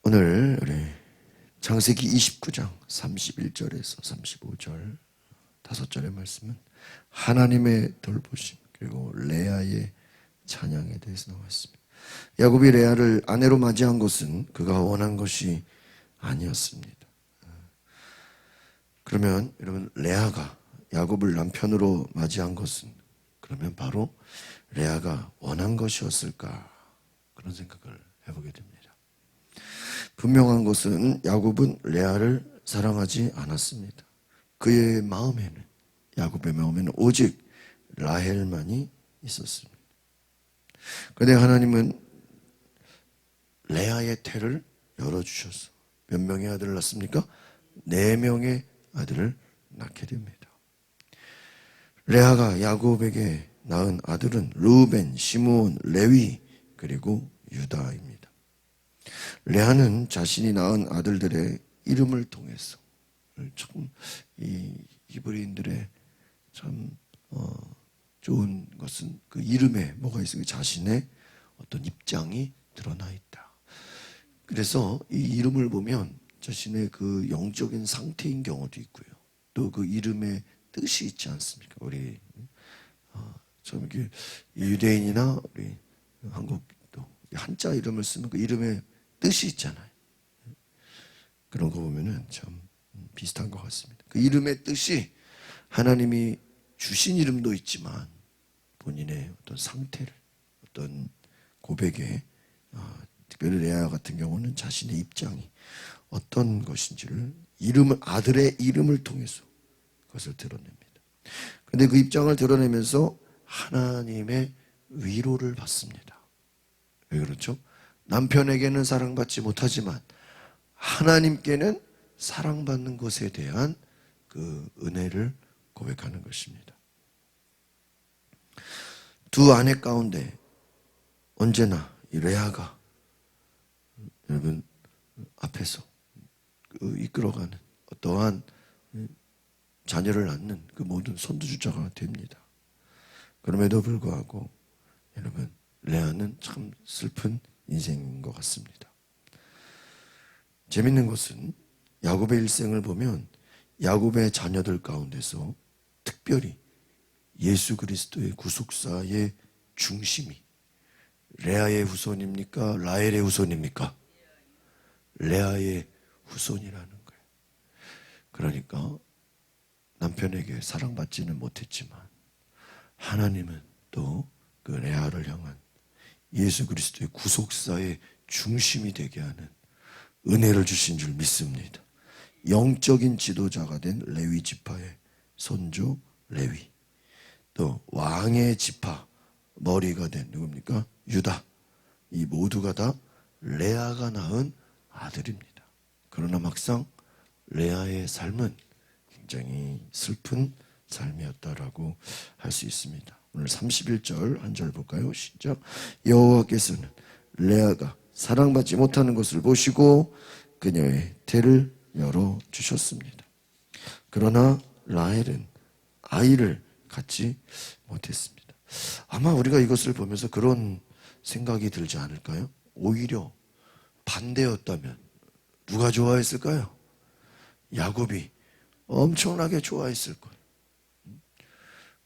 오늘 우리 창세기 29장 31절에서 35절 5절의 말씀은 하나님의 돌보심 그리고 레아의 찬양에 대해서 나와 있습니다. 야곱이 레아를 아내로 맞이한 것은 그가 원한 것이 아니었습니다. 그러면 여러분, 레아가 야곱을 남편으로 맞이한 것은 그러면 바로 레아가 원한 것이었을까? 그런 생각을 해보게 됩니다. 분명한 것은 야곱은 레아를 사랑하지 않았습니다. 그의 마음에는, 야곱의 마음에는 오직 라헬만이 있었습니다. 그런데 하나님은 레아의 태를 열어주셔서 몇 명의 아들을 낳습니까? 4명의 아들을 낳게 됩니다. 레아가 야곱에게 낳은 아들은 루벤, 시므온, 레위 그리고 유다입니다. 레아는 자신이 낳은 아들들의 이름을 통해서 참 이 히브리인들의 참 좋은 것은 그 이름에 뭐가 있어요? 자신의 어떤 입장이 드러나 있다. 그래서 이 이름을 보면 자신의 그 영적인 상태인 경우도 있고요. 또 그 이름에 뜻이 있지 않습니까? 우리 참 이렇게 유대인이나 우리 한국도 한자 이름을 쓰면 그 이름에 뜻이 있잖아요. 그런 거 보면은 참 비슷한 것 같습니다. 그 이름의 뜻이 하나님이 주신 이름도 있지만 본인의 어떤 상태를, 어떤 고백에 특별히 레아 같은 경우는 자신의 입장이 어떤 것인지를 아들의 이름을 통해서 그것을 드러냅니다. 그런데 그 입장을 드러내면서 하나님의 위로를 받습니다. 왜 그렇죠? 남편에게는 사랑받지 못하지만 하나님께는 사랑받는 것에 대한 그 은혜를 고백하는 것입니다. 두 아내 가운데 언제나 이 레아가 여러분 앞에서 이끌어가는 어떠한 자녀를 낳는 그 모든 선두주자가 됩니다. 그럼에도 불구하고 여러분, 레아는 참 슬픈 인생인 것 같습니다. 재밌는 것은 야곱의 일생을 보면 야곱의 자녀들 가운데서 특별히 예수 그리스도의 구속사의 중심이 레아의 후손입니까? 라헬의 후손입니까? 레아의 후손이라는 거예요. 그러니까 남편에게 사랑받지는 못했지만 하나님은 또 그 레아를 향한 예수 그리스도의 구속사의 중심이 되게 하는 은혜를 주신 줄 믿습니다. 영적인 지도자가 된 레위 지파의 손주 레위, 또 왕의 지파 머리가 된 누굽니까? 유다. 이 모두가 다 레아가 낳은 아들입니다. 그러나 막상 레아의 삶은 굉장히 슬픈 삶이었다라고 할 수 있습니다. 오늘 31절 한 절 볼까요? 시작. 여호와께서는 레아가 사랑받지 못하는 것을 보시고 그녀의 태를 열어주셨습니다. 그러나 라헬은 아이를 갖지 못했습니다. 아마 우리가 이것을 보면서 그런 생각이 들지 않을까요? 오히려 반대였다면 누가 좋아했을까요? 야곱이 엄청나게 좋아했을 거예요.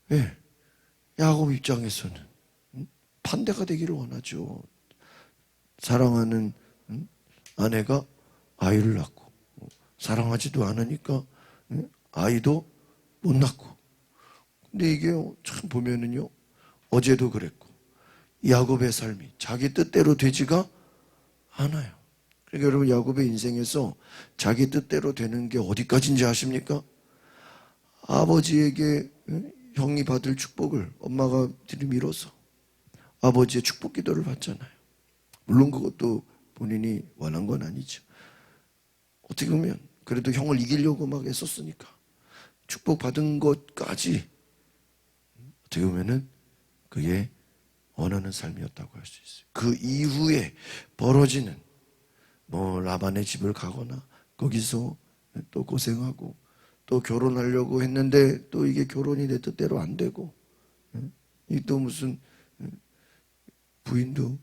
왜? 야곱 입장에서는 반대가 되기를 원하죠. 사랑하는 아내가 아이를 낳고 사랑하지도 않으니까 아이도 못 낳고. 근데 이게 참 보면은요, 어제도 그랬고 야곱의 삶이 자기 뜻대로 되지가 않아요. 그러니까 여러분, 야곱의 인생에서 자기 뜻대로 되는 게 어디까지인지 아십니까? 아버지에게 형이 받을 축복을 엄마가 들이밀어서 아버지의 축복 기도를 받잖아요. 물론 그것도 본인이 원한 건 아니죠. 어떻게 보면 그래도 형을 이기려고 막 애썼으니까 축복받은 것까지 어떻게 보면은 그게 원하는 삶이었다고 할 수 있어요. 그 이후에 벌어지는 뭐 라반의 집을 가거나 거기서 또 고생하고 또 결혼하려고 했는데 또 이게 결혼이 내 뜻대로 안 되고 이 또 무슨 부인도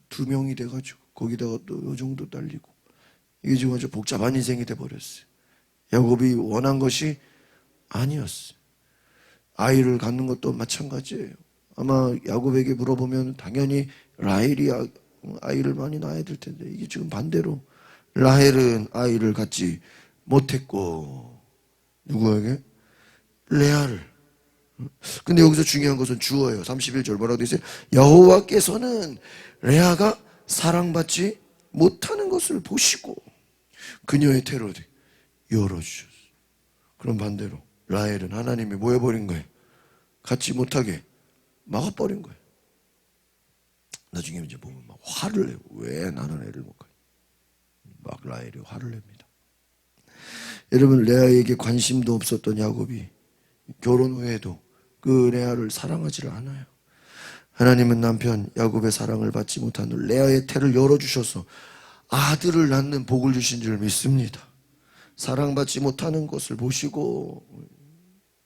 2명이 돼가지고 거기다가 또 요정도 딸리고 이게 지금 아주 복잡한 인생이 돼버렸어요. 야곱이 원한 것이 아니었어요. 아이를 갖는 것도 마찬가지예요. 아마 야곱에게 물어보면 당연히 라헬이 아이를 많이 낳아야 될 텐데, 이게 지금 반대로 라헬은 아이를 갖지 못했고 누구에게? 레아를. 근데 여기서 중요한 것은 주어예요. 31절 뭐라고 되어 있어요? 여호와께서는 레아가 사랑받지 못하는 것을 보시고 그녀의 태를 열어주셨어요. 그럼 반대로 라헬은 하나님이 뭐 해버린 거예요? 갖지 못하게 막아버린 거예요. 나중에 이제 보면 막 화를 내요. 왜 나는 애를 못 가요? 막 라헬이 화를 냅니다. 여러분, 레아에게 관심도 없었던 야곱이 결혼 후에도 그 레아를 사랑하지를 않아요. 하나님은 남편 야곱의 사랑을 받지 못한 레아의 태를 열어주셔서 아들을 낳는 복을 주신 줄 믿습니다. 사랑받지 못하는 것을 보시고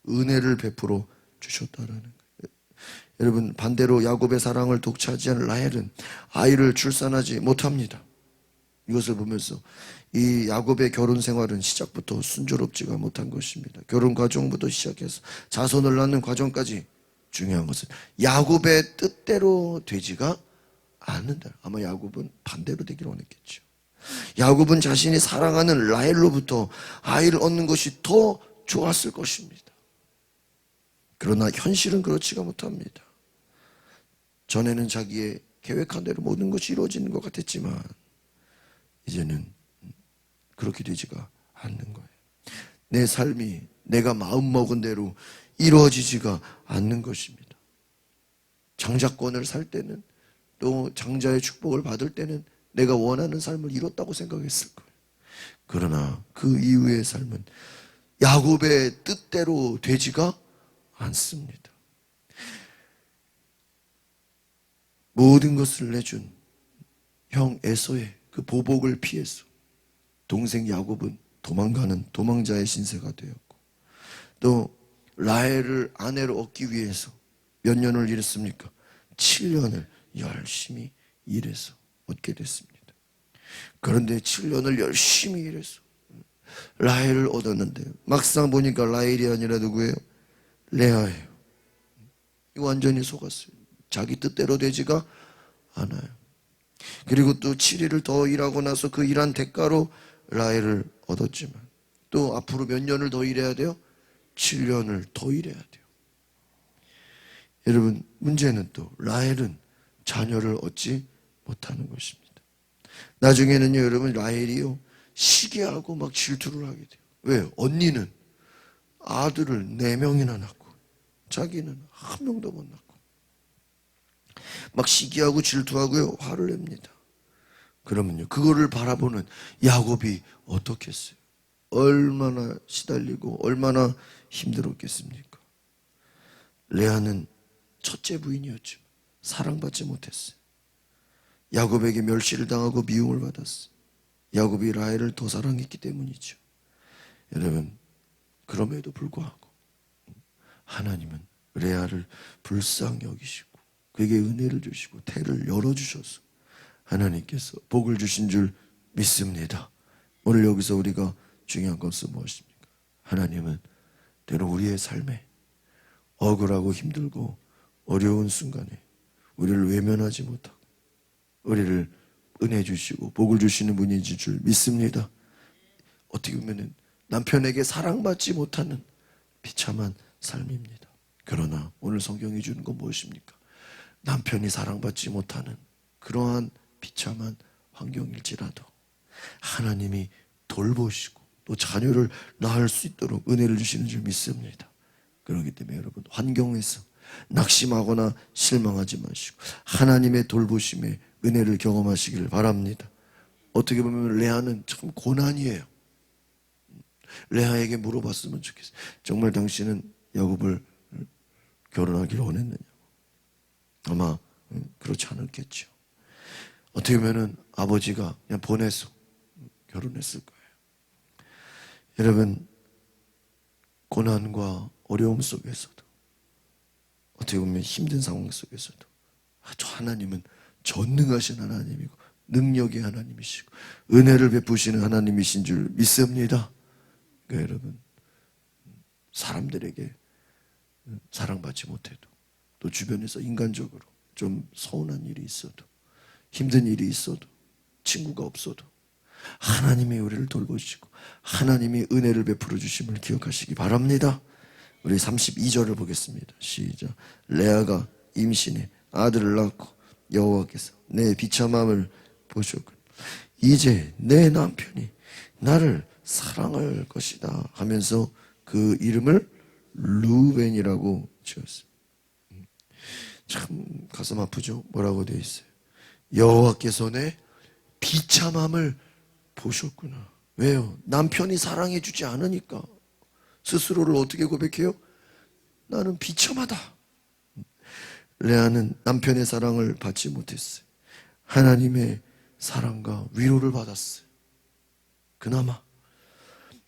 은혜를 베풀어 주셨다라는 거예요. 여러분, 반대로 야곱의 사랑을 독차지한 라헬은 아이를 출산하지 못합니다. 이것을 보면서 이 야곱의 결혼 생활은 시작부터 순조롭지가 못한 것입니다. 결혼 과정부터 시작해서 자손을 낳는 과정까지 중요한 것은 야곱의 뜻대로 되지가 않는다. 아마 야곱은 반대로 되기를 원했겠죠. 야곱은 자신이 사랑하는 라헬로부터 아이를 얻는 것이 더 좋았을 것입니다. 그러나 현실은 그렇지가 못합니다. 전에는 자기의 계획한 대로 모든 것이 이루어지는 것 같았지만 이제는 그렇게 되지가 않는 거예요. 내 삶이 내가 마음먹은 대로 이루어지지가 않는 것입니다. 장자권을 살 때는, 또 장자의 축복을 받을 때는 내가 원하는 삶을 이뤘다고 생각했을 거예요. 그러나 그 이후의 삶은 야곱의 뜻대로 되지가 않습니다. 모든 것을 내준 형 에서의 그 보복을 피해서 동생 야곱은 도망가는 도망자의 신세가 되었고, 또 라헬을 아내로 얻기 위해서 몇 년을 일했습니까? 7년을 열심히 일해서 얻게 됐습니다. 그런데 7년을 열심히 일해서 라헬을 얻었는데 막상 보니까 라헬이 아니라 누구예요? 레아예요. 이거 완전히 속았어요. 자기 뜻대로 되지가 않아요. 그리고 또 7일을 더 일하고 나서 그 일한 대가로 라헬을 얻었지만 또 앞으로 몇 년을 더 일해야 돼요? 7년을 더 일해야 돼요. 여러분, 문제는 또 라헬은 자녀를 얻지 못하는 것입니다. 나중에는요, 여러분, 라헬이요 시기하고 막 질투를 하게 돼요. 왜요? 언니는 아들을 4명이나 낳고 자기는 1명도 못 낳고 막 시기하고 질투하고요 화를 냅니다. 그러면요, 그거를 바라보는 야곱이 어떻겠어요? 얼마나 시달리고 얼마나 힘들었겠습니까? 레아는 첫째 부인이었지만 사랑받지 못했어요. 야곱에게 멸시를 당하고 미움을 받았어요. 야곱이 라헬을 더 사랑했기 때문이죠. 여러분, 그럼에도 불구하고 하나님은 레아를 불쌍히 여기시고 그에게 은혜를 주시고 태를 열어주셔서 하나님께서 복을 주신 줄 믿습니다. 오늘 여기서 우리가 중요한 것은 무엇입니까? 하나님은 때로 우리의 삶에 억울하고 힘들고 어려운 순간에 우리를 외면하지 못하고 우리를 은혜 주시고 복을 주시는 분인 줄 믿습니다. 어떻게 보면 남편에게 사랑받지 못하는 비참한 삶입니다. 그러나 오늘 성경이 주는 건 무엇입니까? 남편이 사랑받지 못하는 그러한 비참한 환경일지라도 하나님이 돌보시고 또 자녀를 낳을 수 있도록 은혜를 주시는 줄 믿습니다. 그렇기 때문에 여러분, 환경에서 낙심하거나 실망하지 마시고 하나님의 돌보심에 은혜를 경험하시기를 바랍니다. 어떻게 보면 레아는 참 고난이에요. 레아에게 물어봤으면 좋겠어요. 정말 당신은 야곱을 결혼하기를 원했느냐고. 아마 그렇지 않았겠죠. 어떻게 보면 아버지가 그냥 보내서 결혼했을 거예요. 여러분, 고난과 어려움 속에서도 어떻게 보면 힘든 상황 속에서도 아주 하나님은 전능하신 하나님이고 능력의 하나님이시고 은혜를 베푸시는 하나님이신 줄 믿습니다. 그러니까 여러분, 사람들에게 사랑받지 못해도, 또 주변에서 인간적으로 좀 서운한 일이 있어도, 힘든 일이 있어도, 친구가 없어도 하나님이 우리를 돌보시고 하나님이 은혜를 베풀어 주심을 기억하시기 바랍니다. 우리 32절을 보겠습니다. 시작. 레아가 임신해 아들을 낳고 여호와께서 내 비참함을 보셨군. 이제 내 남편이 나를 사랑할 것이다 하면서 그 이름을 루벤이라고 지었어요. 참 가슴 아프죠? 뭐라고 되어 있어요? 여호와께서 내 비참함을 보셨구나. 왜요? 남편이 사랑해 주지 않으니까 스스로를 어떻게 고백해요? 나는 비참하다. 레아는 남편의 사랑을 받지 못했어요. 하나님의 사랑과 위로를 받았어요. 그나마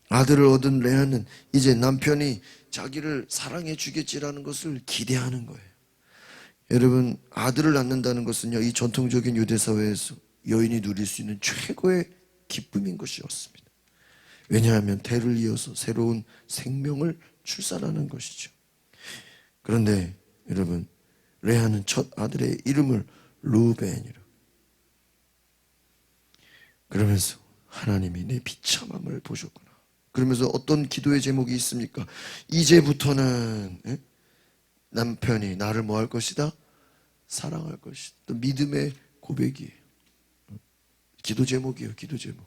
아들을 얻은 레아는 이제 남편이 자기를 사랑해 주겠지라는 것을 기대하는 거예요. 여러분, 아들을 낳는다는 것은요, 이 전통적인 유대 사회에서 여인이 누릴 수 있는 최고의 기쁨인 것이었습니다. 왜냐하면 대를 이어서 새로운 생명을 출산하는 것이죠. 그런데 여러분, 레아는 첫 아들의 이름을 루벤이라 그러면서 하나님이 내 비참함을 보셨구나. 그러면서 어떤 기도의 제목이 있습니까? 이제부터는 남편이 나를 뭐 할 것이다? 사랑할 것이다. 또 믿음의 고백이에요. 기도 제목이에요. 기도 제목.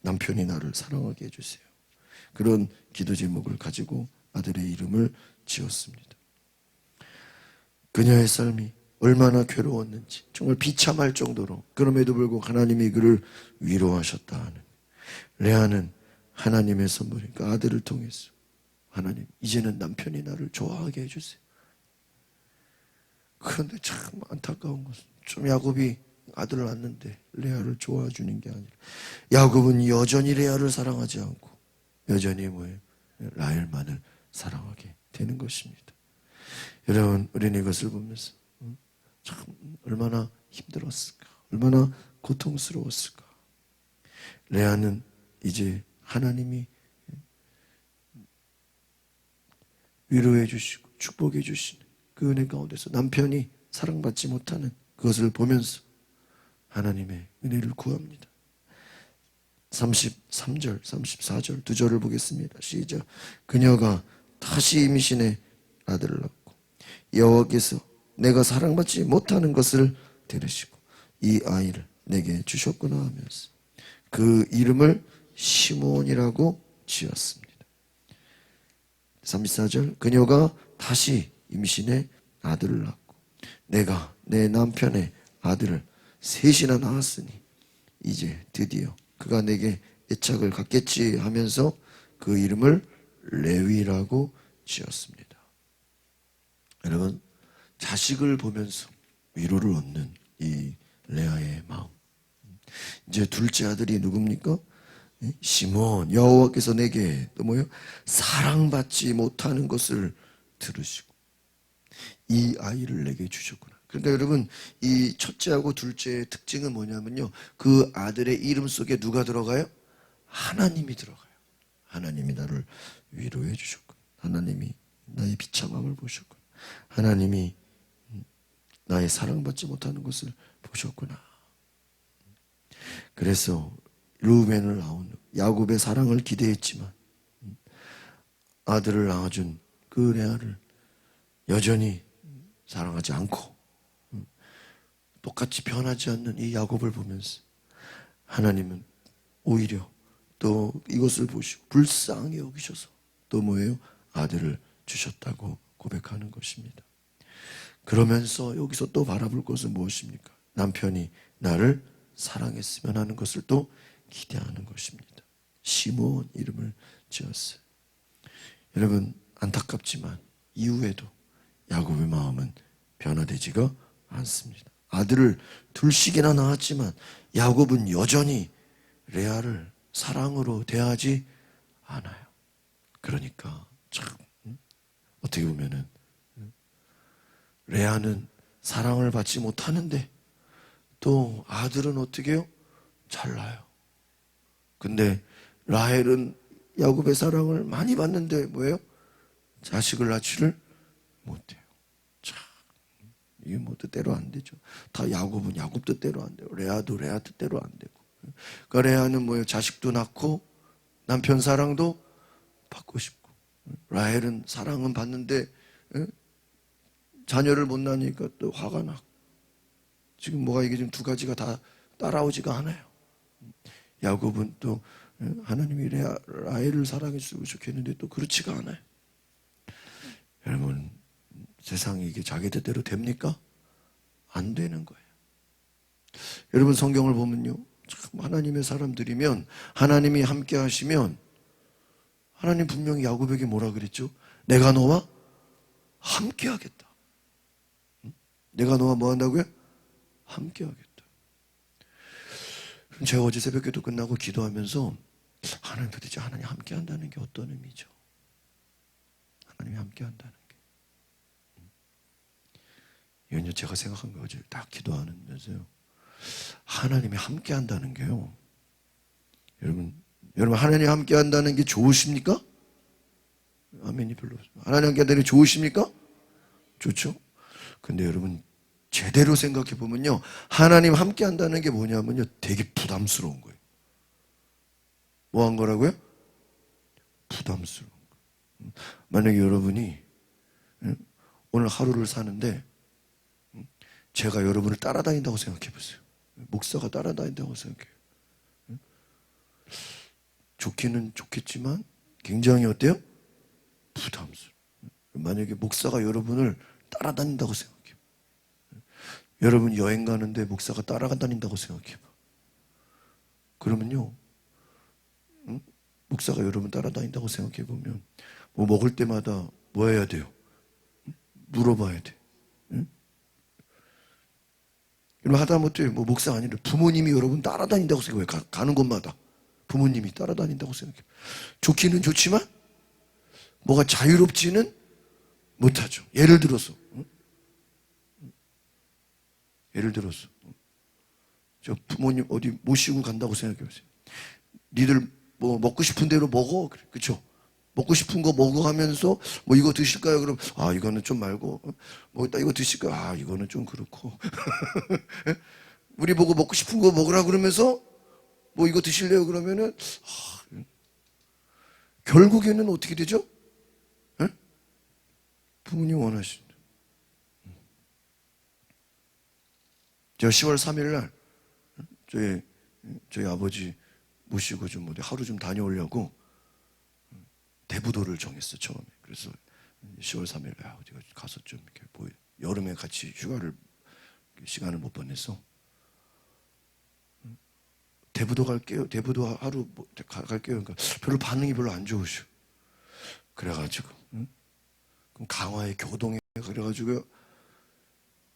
남편이 나를 사랑하게 해주세요. 그런 기도 제목을 가지고 아들의 이름을 지었습니다. 그녀의 삶이 얼마나 괴로웠는지 정말 비참할 정도로, 그럼에도 불구하고 하나님이 그를 위로하셨다 하는, 레아는 하나님의 선물이니까 아들을 통해서 하나님, 이제는 남편이 나를 좋아하게 해주세요. 그런데 참 안타까운 것은 좀 야곱이 아들을 낳는데 레아를 좋아해 주는 게 아니라 야곱은 여전히 레아를 사랑하지 않고 여전히 뭐예요? 라헬만을 사랑하게 되는 것입니다. 여러분, 우리는 이것을 보면서 참 얼마나 힘들었을까, 얼마나 고통스러웠을까. 레아는 이제 하나님이 위로해 주시고 축복해 주시는 그 은혜 가운데서 남편이 사랑받지 못하는 그것을 보면서 하나님의 은혜를 구합니다. 33절, 34절 두 절을 보겠습니다. 시작. 그녀가 다시 임신해 아들을 낳고 여호와께서 내가 사랑받지 못하는 것을 들으시고 이 아이를 내게 주셨구나 하면서 그 이름을 시므온이라고 지었습니다. 34절. 그녀가 다시 임신해 아들을 낳고 내가 내 남편의 아들을 셋이나 낳았으니 이제 드디어 그가 내게 애착을 갖겠지 하면서 그 이름을 레위라고 지었습니다. 여러분, 자식을 보면서 위로를 얻는 이 레아의 마음. 이제 둘째 아들이 누굽니까? 시몬. 여호와께서 내게 또 뭐요? 사랑받지 못하는 것을 들으시고 이 아이를 내게 주셨구나. 그러니까 여러분, 이 첫째하고 둘째의 특징은 뭐냐면요, 그 아들의 이름 속에 누가 들어가요? 하나님이 들어가요. 하나님이 나를 위로해 주셨구나. 하나님이 나의 비참함을 보셨구나. 하나님이 나의 사랑받지 못하는 것을 보셨구나. 그래서 루벤을 낳은 야곱의 사랑을 기대했지만 아들을 낳아준 그 레아를 여전히 사랑하지 않고 똑같이 변하지 않는 이 야곱을 보면서 하나님은 오히려 또 이것을 보시고 불쌍히 여기셔서 또 뭐예요? 아들을 주셨다고 고백하는 것입니다. 그러면서 여기서 또 바라볼 것은 무엇입니까? 남편이 나를 사랑했으면 하는 것을 또 기대하는 것입니다. 시므온 이름을 지었어요. 여러분, 안타깝지만 이후에도 야곱의 마음은 변화되지가 않습니다. 아들을 둘씩이나 낳았지만 야곱은 여전히 레아를 사랑으로 대하지 않아요. 그러니까 참 어떻게 보면은 레아는 사랑을 받지 못하는데 또 아들은 어떻게 해요? 잘 낳아요. 근데 라헬은 야곱의 사랑을 많이 받는데 뭐예요? 자식을 낳지를 못해요. 참, 이게 뭐 뜻대로 안 되죠. 다 야곱은 야곱 뜻대로 안 돼요. 레아도 레아 뜻대로 안 되고. 그러니까 레아는 뭐예요? 자식도 낳고 남편 사랑도 받고 싶고, 라헬은 사랑은 받는데 자녀를 못 낳으니까 또 화가 나고. 지금 뭐가 이게 지금 두 가지가 다 따라오지가 않아요. 야곱은 또 하나님이 라헬을 사랑했으면 좋겠는데 또 그렇지가 않아요. 여러분, 세상이 이게 자기 뜻대로 됩니까? 안 되는 거예요. 여러분, 성경을 보면요, 참 하나님의 사람들이면, 하나님이 함께 하시면, 하나님 분명히 야곱에게 뭐라 그랬죠? 내가 너와 함께 하겠다. 내가 너와 뭐 한다고요? 함께 하겠다. 제가 어제 새벽기도 끝나고 기도하면서 하나님, 도대체 하나님 함께 한다는 게 어떤 의미죠? 하나님이 함께 한다는 게. 이건 제가 생각한 거 어제 딱 기도하면서요. 하나님이 함께 한다는 게요. 여러분 하나님 함께 한다는 게 좋으십니까? 아멘이 별로 없어요. 하나님 함께 한다는 게 좋으십니까? 좋죠? 근데 여러분 제대로 생각해 보면요, 하나님 함께 한다는 게 뭐냐면요, 되게 부담스러운 거예요. 뭐 한 거라고요? 부담스러운 거. 만약에 여러분이 오늘 하루를 사는데 제가 여러분을 따라다닌다고 생각해 보세요. 목사가 따라다닌다고 생각해요. 좋기는 좋겠지만 굉장히 어때요? 부담스러워요. 만약에 목사가 여러분을 따라다닌다고 생각해요. 여러분 여행 가는데 목사가 따라다닌다고 생각해요. 그러면요, 목사가 여러분 따라다닌다고 생각해 보면 뭐 먹을 때마다 뭐 해야 돼요? 물어봐야 돼. 여러분 하다못해 뭐 목사 아니라 부모님이 여러분 따라다닌다고 생각해요. 가는 곳마다 부모님이 따라다닌다고 생각해요. 좋기는 좋지만 뭐가 자유롭지는 못하죠. 예를 들어서 저 부모님 어디 모시고 간다고 생각해 보세요. 니들 뭐 먹고 싶은 대로 먹어, 그렇죠? 먹고 싶은 거 먹어 하면서 뭐 이거 드실까요? 그럼 아 이거는 좀 말고, 뭐 이거 드실까요? 아 이거는 좀 그렇고. 우리 보고 먹고 싶은 거 먹으라 그러면서 뭐 이거 드실래요? 그러면은 결국에는 어떻게 되죠? 에? 부모님 원하신다. 제가 10월 3일 날 저희 아버지 모시고 좀 하루 좀 다녀오려고 대부도를 정했어 처음에. 그래서 10월 3일 날 어디가 가서 좀 이렇게 뭐 여름에 같이 휴가를 시간을 못 보내서 대부도 갈게요. 대부도 하루 갈게요. 그러니까 별로 반응이 별로 안 좋으셔. 그래가지고 그럼 강화에 교동에 그래가지고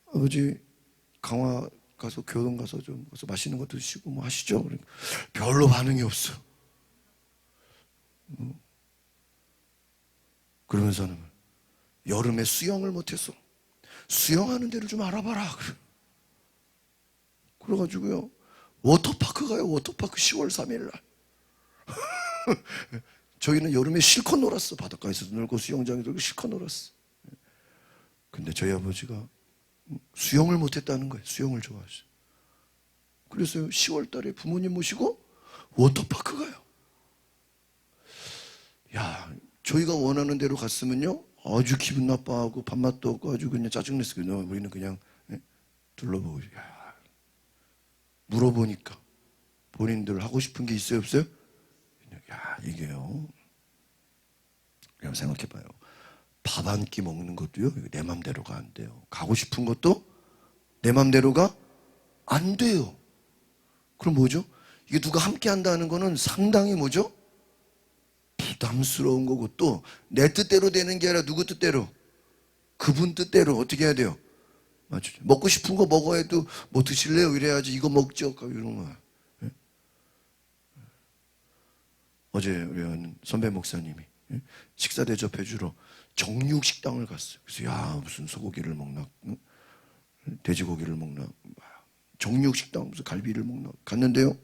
아버지 강화 가서 교동 가서 좀 가서 맛있는 거 드시고 뭐 하시죠. 그러니까 별로 반응이 없어. 그러면서는 여름에 수영을 못해서 수영하는 데를 좀 알아봐라. 그래가지고요 워터파크 가요. 워터파크 10월 3일 날. 저희는 여름에 실컷 놀았어. 바닷가에서도 놀고 수영장에서 놀고 실컷 놀았어. 근데 저희 아버지가 수영을 못했다는 거예요. 수영을 좋아하셔. 그래서 10월 달에 부모님 모시고 워터파크 가요. 야, 저희가 원하는 대로 갔으면요 아주 기분 나빠하고 밥맛도 없고 아주 그냥 짜증냈어요. 우리는 그냥 둘러보고. 야, 물어보니까 본인들 하고 싶은 게 있어요 없어요? 야, 이게요, 그냥 생각해봐요. 밥 한 끼 먹는 것도요 내 맘대로가 안 돼요. 가고 싶은 것도 내 맘대로가 안 돼요. 그럼 뭐죠? 이게 누가 함께 한다는 거는 상당히 뭐죠? 부담스러운 거고, 또 내 뜻대로 되는 게 아니라 누구 뜻대로? 그분 뜻대로 어떻게 해야 돼요? 맞죠? 먹고 싶은 거 먹어야 해도 뭐 드실래요? 이래야지. 이거 먹죠? 이런 거. 예? 어제 우리 선배 목사님이 식사 대접해 주러 정육 식당을 갔어요. 그래서 야 무슨 소고기를 먹나, 돼지고기를 먹나, 정육식당 무슨 갈비를 먹나 갔는데요.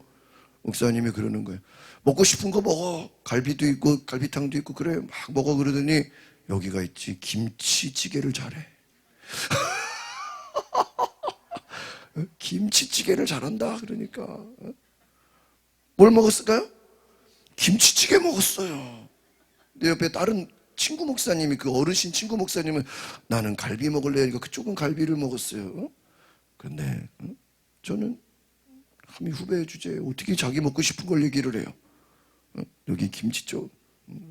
목사님이 그러는 거예요. 먹고 싶은 거 먹어. 갈비도 있고 갈비탕도 있고 그래. 막 먹어. 그러더니 여기가 있지. 김치찌개를 잘해. 김치찌개를 잘한다. 그러니까 뭘 먹었을까요? 김치찌개 먹었어요. 내 옆에 다른 친구 목사님이, 그 어르신 친구 목사님은 나는 갈비 먹을래 하니까 그쪽은 갈비를 먹었어요. 근데 저는 감히 후배 주제에 어떻게 자기 먹고 싶은 걸 얘기를 해요. 여기 김치 쪽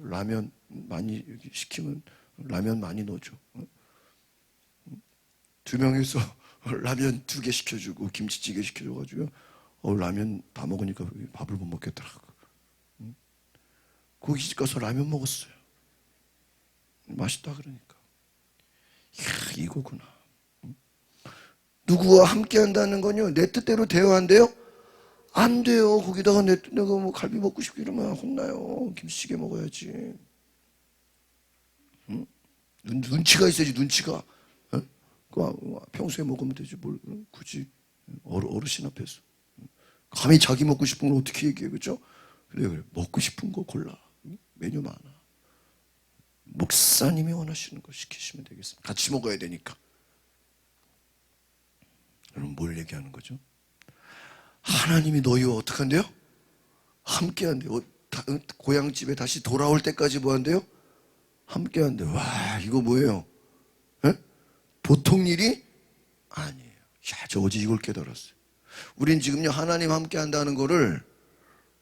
라면 많이 시키면 라면 많이 넣어줘. 두 명이서 라면 2개 시켜주고 김치찌개 시켜줘가지고 라면 다 먹으니까 밥을 못 먹겠더라고. 고깃집 가서 라면 먹었어요. 맛있다 그러니까. 이야, 이거구나. 누구와 함께 한다는 건요, 내 뜻대로 되어야 한대요? 안 돼요. 거기다가 내가 뭐 갈비 먹고 싶고 이러면 혼나요. 김치찌개 먹어야지. 응? 눈치가 있어야지, 눈치가. 평소에 먹으면 되지, 뭘 굳이 어르신 앞에서. 감히 자기 먹고 싶은 걸 어떻게 얘기해, 그죠? 그래. 먹고 싶은 거 골라. 메뉴 많아. 목사님이 원하시는 거 시키시면 되겠습니다. 같이 먹어야 되니까. 여러분, 뭘 얘기하는 거죠? 하나님이 너희와 어떻게 한대요? 함께 한대요. 고향집에 다시 돌아올 때까지 뭐 한대요? 함께 한대요. 와, 이거 뭐예요? 에? 보통 일이 아니에요. 야, 저 어제 이걸 깨달았어요. 우린 지금요, 하나님 함께 한다는 거를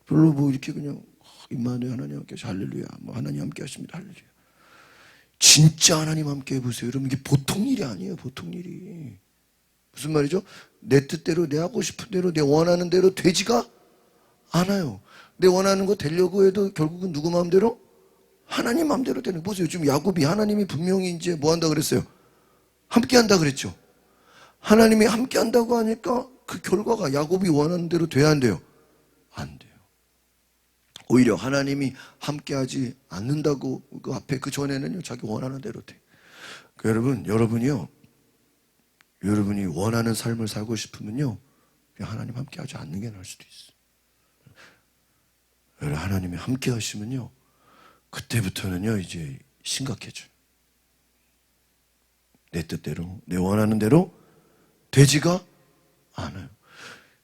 별로 뭐 이렇게 그냥 임마누엘 하나님 함께 하시 할렐루야. 뭐 하나님 함께 하십니다. 할렐루야. 진짜 하나님 함께 해보세요. 여러분, 이게 보통 일이 아니에요. 보통 일이. 무슨 말이죠? 내 뜻대로, 내 하고 싶은 대로, 내 원하는 대로 되지가 않아요. 내 원하는 거 되려고 해도 결국은 누구 마음대로? 하나님 마음대로 되는 거. 보세요. 지금 야곱이 하나님이 분명히 이제 뭐 한다 그랬어요? 함께 한다 그랬죠. 하나님이 함께 한다고 하니까 그 결과가 야곱이 원하는 대로 돼야 안 돼요? 안 돼요. 오히려 하나님이 함께하지 않는다고 그 앞에 그 전에는요, 자기 원하는 대로 돼. 그러니까 여러분이 원하는 삶을 살고 싶으면요, 그냥 하나님 함께하지 않는 게 나을 수도 있어요. 여러분, 하나님이 함께하시면요, 그때부터는요 이제 심각해져요. 내 뜻대로, 내 원하는 대로 되지가 않아요.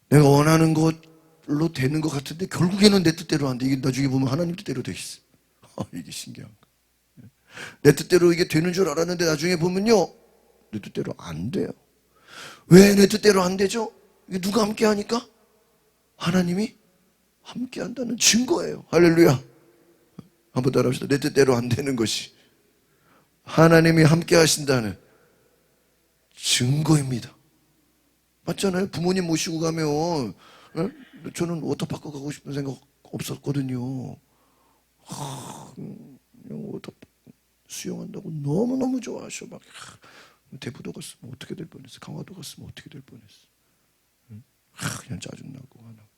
내가 원하는 것로 되는 것 같은데 결국에는 내 뜻대로 안 돼. 이게 나중에 보면 하나님 뜻대로 돼 있어. 이게 신기한 거. 내 뜻대로 이게 되는 줄 알았는데 나중에 보면요, 내 뜻대로 안 돼요. 왜 내 뜻대로 안 되죠? 이게 누가 함께 하니까? 하나님이 함께 한다는 증거예요. 할렐루야. 한번 따라합시다. 내 뜻대로 안 되는 것이 하나님이 함께 하신다는 증거입니다. 맞잖아요. 부모님 모시고 가면 저는 워터파크 가고 싶은 생각 없었거든요. 그냥 수영한다고 너무너무 좋아하셔. 막 대부도 갔으면 어떻게 될 뻔했어. 강화도 갔으면 어떻게 될 뻔했어. 그냥 짜증나고 하나.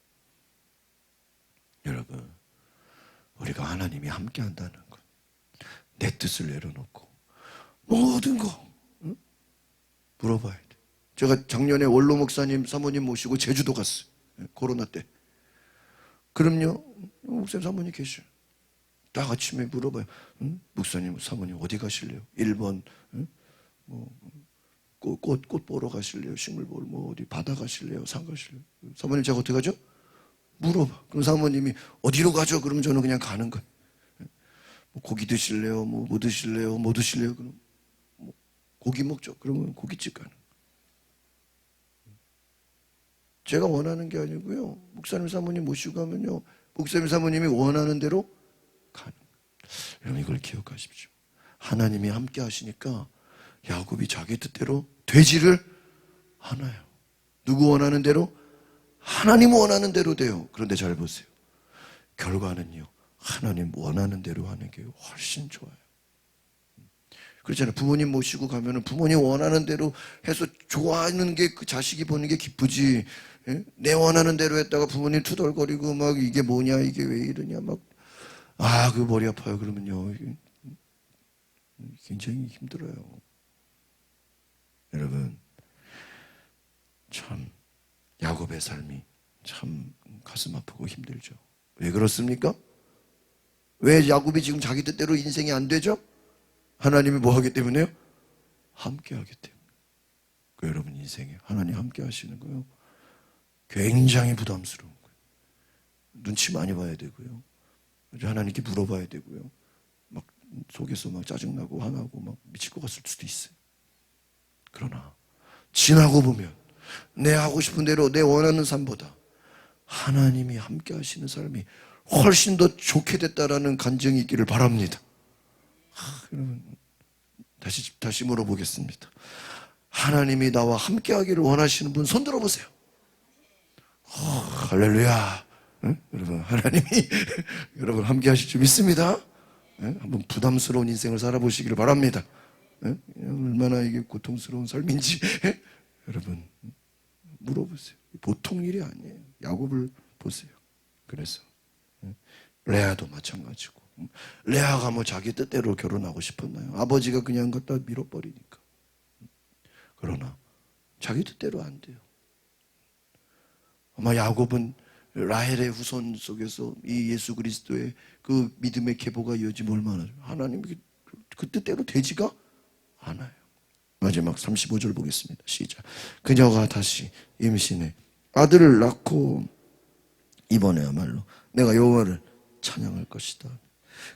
여러분, 우리가 하나님이 함께 한다는 것, 내 뜻을 내려놓고 모든 거 물어봐야 돼. 제가 작년에 원로 목사님 사모님 모시고 제주도 갔어요. 코로나 때. 그럼요, 목사님 사모님 계셔. 딱 아침에 물어봐요. 목사님 사모님 어디 가실래요? 1번 꽃 보러 가실래요? 식물 보러 어디 바다 가실래요? 산 가실래요? 사모님 제가 어떻게 가죠? 물어봐. 그럼 사모님이 어디로 가죠? 그러면 저는 그냥 가는 거예요. 뭐 고기 드실래요? 뭐 드실래요? 뭐 드실래요? 그럼 뭐 고기 먹죠. 그러면 고깃집 가는 거예요. 제가 원하는 게 아니고요. 목사님 사모님 모시고 가면요, 목사님 사모님이 원하는 대로 가는 거예요. 여러분, 이걸 기억하십시오. 하나님이 함께 하시니까 야곱이 자기 뜻대로 되지를 않아요. 누구 원하는 대로? 하나님 원하는 대로 돼요. 그런데 잘 보세요. 결과는요, 하나님 원하는 대로 하는 게 훨씬 좋아요. 그렇잖아요. 부모님 모시고 가면은 부모님 원하는 대로 해서 좋아하는 게 그 자식이 보는 게 기쁘지. 예? 내 원하는 대로 했다가 부모님 투덜거리고 막 이게 뭐냐, 이게 왜 이러냐, 막 그 머리 아파요. 그러면요, 굉장히 힘들어요. 여러분, 참 야곱의 삶이 참 가슴 아프고 힘들죠. 왜 그렇습니까? 왜 야곱이 지금 자기 뜻대로 인생이 안 되죠? 하나님이 뭐 하기 때문에요? 함께 하기 때문에. 그 여러분 인생에 하나님 함께 하시는 거요, 굉장히 부담스러운 거예요. 눈치 많이 봐야 되고요. 하나님께 물어봐야 되고요. 막 속에서 막 짜증나고 화나고 막 미칠 것 같을 수도 있어요. 그러나 지나고 보면 내 하고 싶은 대로 내 원하는 삶보다 하나님이 함께 하시는 삶이 훨씬 더 좋게 됐다라는 간증이 있기를 바랍니다. 그러면 다시 물어보겠습니다. 하나님이 나와 함께 하기를 원하시는 분 손 들어보세요. 할렐루야. 응? 여러분 하나님이 여러분 함께 하실 줄 믿습니다. 응? 한번 부담스러운 인생을 살아보시기를 바랍니다. 응? 얼마나 이게 고통스러운 삶인지 여러분 물어보세요. 보통 일이 아니에요. 야곱을 보세요. 그래서 레아도 마찬가지고, 레아가 뭐 자기 뜻대로 결혼하고 싶었나요? 아버지가 그냥 갖다 밀어버리니까. 그러나 자기 뜻대로 안 돼요. 아마 야곱은 라헬의 후손 속에서 이 예수 그리스도의 그 믿음의 계보가 이어지면 얼마나 하나님이 그 뜻대로 되지가 않아요. 마지막 35절 보겠습니다. 시작. 그녀가 다시 임신해 아들을 낳고 이번에야말로 내가 여호와를 찬양할 것이다.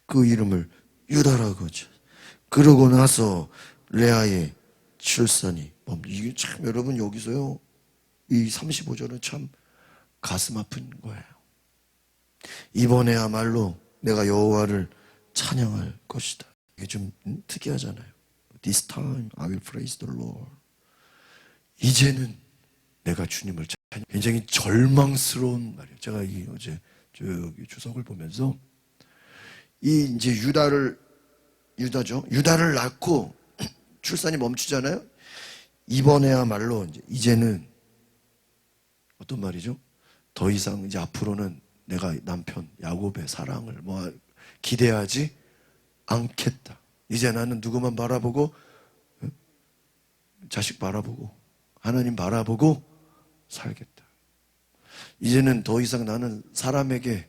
그 이름을 유다라고 하죠. 그러고 나서 레아의 출산이 이게 참 여러분 여기서요, 이 35절은 참 가슴 아픈 거예요. 이번에야말로 내가 여호와를 찬양할 것이다. 이게 좀 특이하잖아요. This time I will praise the Lord. 이제는 내가 주님을 찬양. 굉장히 절망스러운 말이에요. 제가 어제 저기 주석을 보면서 이제 유다를 낳고 출산이 멈추잖아요. 이번에야말로 이제는 어떤 말이죠? 더 이상 이제 앞으로는 내가 남편 야곱의 사랑을 기대하지 않겠다. 이제 나는 누구만 바라보고, 자식 바라보고 하나님 바라보고 살겠다. 이제는 더 이상 나는 사람에게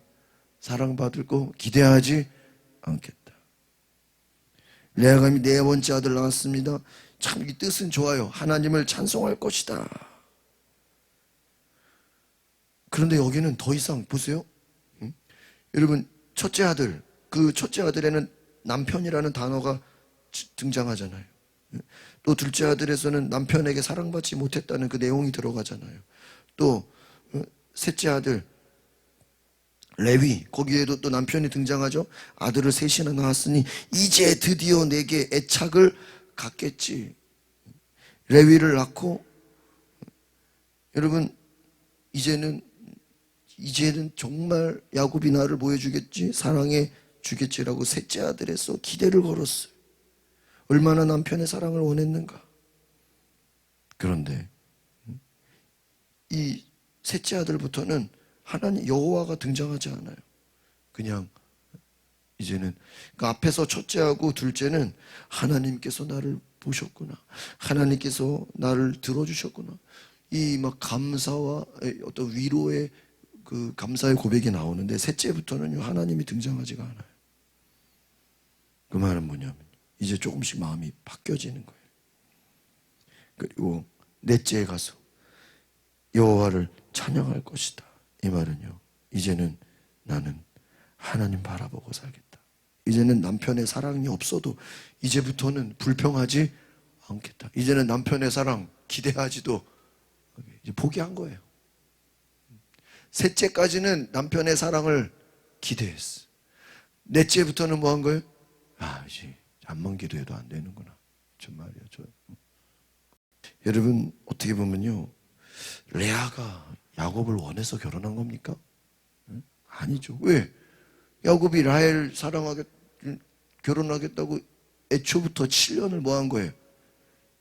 사랑받을 거 기대하지 않겠다. 레아가 네 번째 아들 낳았습니다. 참 이 뜻은 좋아요. 하나님을 찬송할 것이다. 그런데 여기는 더 이상 보세요. 여러분 첫째 아들, 그 첫째 아들에는 남편이라는 단어가 등장하잖아요. 또 둘째 아들에서는 남편에게 사랑받지 못했다는 그 내용이 들어가잖아요. 또 셋째 아들 레위, 거기에도 또 남편이 등장하죠. 아들을 셋이나 낳았으니 이제 드디어 내게 애착을 갖겠지. 레위를 낳고 여러분 이제는 정말 야곱이 나를 보여주겠지, 사랑해 주겠지라고 셋째 아들에서 기대를 걸었어요. 얼마나 남편의 사랑을 원했는가. 그런데 이 셋째 아들부터는 하나님 여호와가 등장하지 않아요. 그냥 이제는 그 앞에서 첫째하고 둘째는 하나님께서 나를 보셨구나, 하나님께서 나를 들어주셨구나, 이 막 감사와 어떤 위로의 그 감사의 고백이 나오는데 셋째부터는요 하나님이 등장하지가 않아요. 그 말은 뭐냐면 이제 조금씩 마음이 바뀌어지는 거예요. 그리고 넷째에 가서 여호와를 찬양할 것이다. 이 말은요, 이제는 나는 하나님 바라보고 살겠다. 이제는 남편의 사랑이 없어도 이제부터는 불평하지 않겠다. 이제는 남편의 사랑 기대하지도 이제 포기한 거예요. 셋째까지는 남편의 사랑을 기대했어. 넷째부터는 뭐 한 거예요? 이제 잠만 기도해도 안 되는구나. 정말이야. 여러분 어떻게 보면요, 레아가 야곱을 원해서 결혼한 겁니까? 아니죠. 왜? 야곱이 라헬 결혼하겠다고 애초부터 7년을 뭐 한 거예요?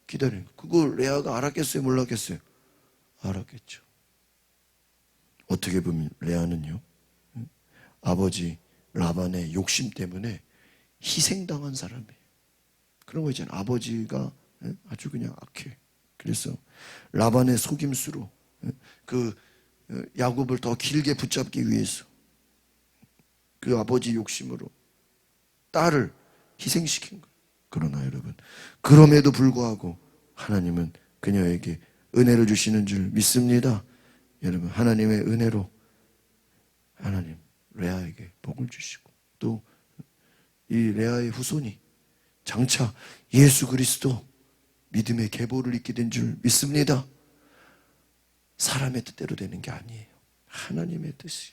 기다린 거. 그거 레아가 알았겠어요? 몰랐겠어요? 알았겠죠. 어떻게 보면 레아는요, 아버지 라반의 욕심 때문에 희생당한 사람이에요. 그런 거 있잖아요. 아버지가 아주 그냥 악해. 그래서 라반의 속임수로 그 야곱을 더 길게 붙잡기 위해서 그 아버지 욕심으로 딸을 희생시킨 거예요. 그러나 여러분, 그럼에도 불구하고 하나님은 그녀에게 은혜를 주시는 줄 믿습니다. 여러분, 하나님의 은혜로 하나님 레아에게 복을 주시고 또 이 레아의 후손이 장차 예수 그리스도 믿음의 계보를 잇게 된 줄 믿습니다. 사람의 뜻대로 되는 게 아니에요. 하나님의 뜻이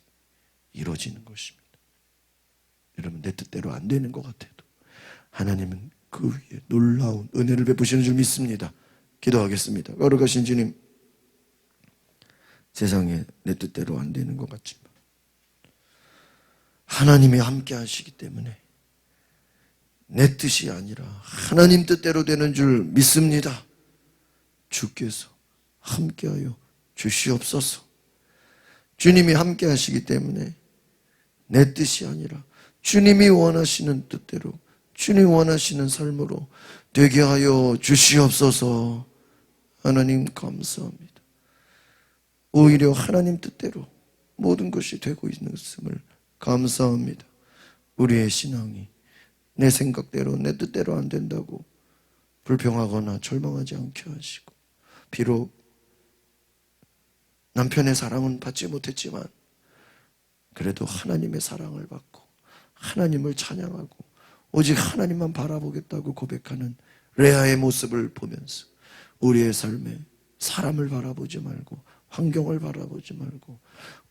이루어지는 것입니다. 여러분, 내 뜻대로 안 되는 것 같아도 하나님은 그 위에 놀라운 은혜를 베푸시는 줄 믿습니다. 기도하겠습니다. 거룩하신 주님, 세상에 내 뜻대로 안 되는 것 같지만 하나님이 함께 하시기 때문에 내 뜻이 아니라 하나님 뜻대로 되는 줄 믿습니다. 주께서 함께하여 주시옵소서. 주님이 함께 하시기 때문에 내 뜻이 아니라 주님이 원하시는 뜻대로, 주님이 원하시는 삶으로 되게 하여 주시옵소서. 하나님 감사합니다. 오히려 하나님 뜻대로 모든 것이 되고 있는 것을 감사합니다. 우리의 신앙이 내 생각대로 내 뜻대로 안 된다고 불평하거나 절망하지 않게 하시고, 비록 남편의 사랑은 받지 못했지만 그래도 하나님의 사랑을 받고 하나님을 찬양하고 오직 하나님만 바라보겠다고 고백하는 레아의 모습을 보면서 우리의 삶에 사람을 바라보지 말고 환경을 바라보지 말고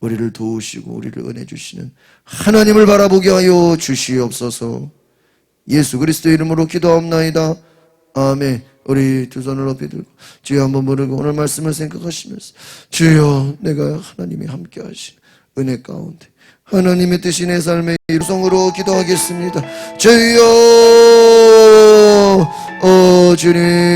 우리를 도우시고 우리를 은혜 주시는 하나님을 바라보게 하여 주시옵소서. 예수 그리스도의 이름으로 기도하옵나이다. 아멘. 우리 두 손을 높이 들고 주여 한번 부르고 오늘 말씀을 생각하시면서 주여, 내가 하나님이 함께 하신 은혜 가운데 하나님의 뜻이 내 삶의 일성으로 기도하겠습니다. 주여, 주님.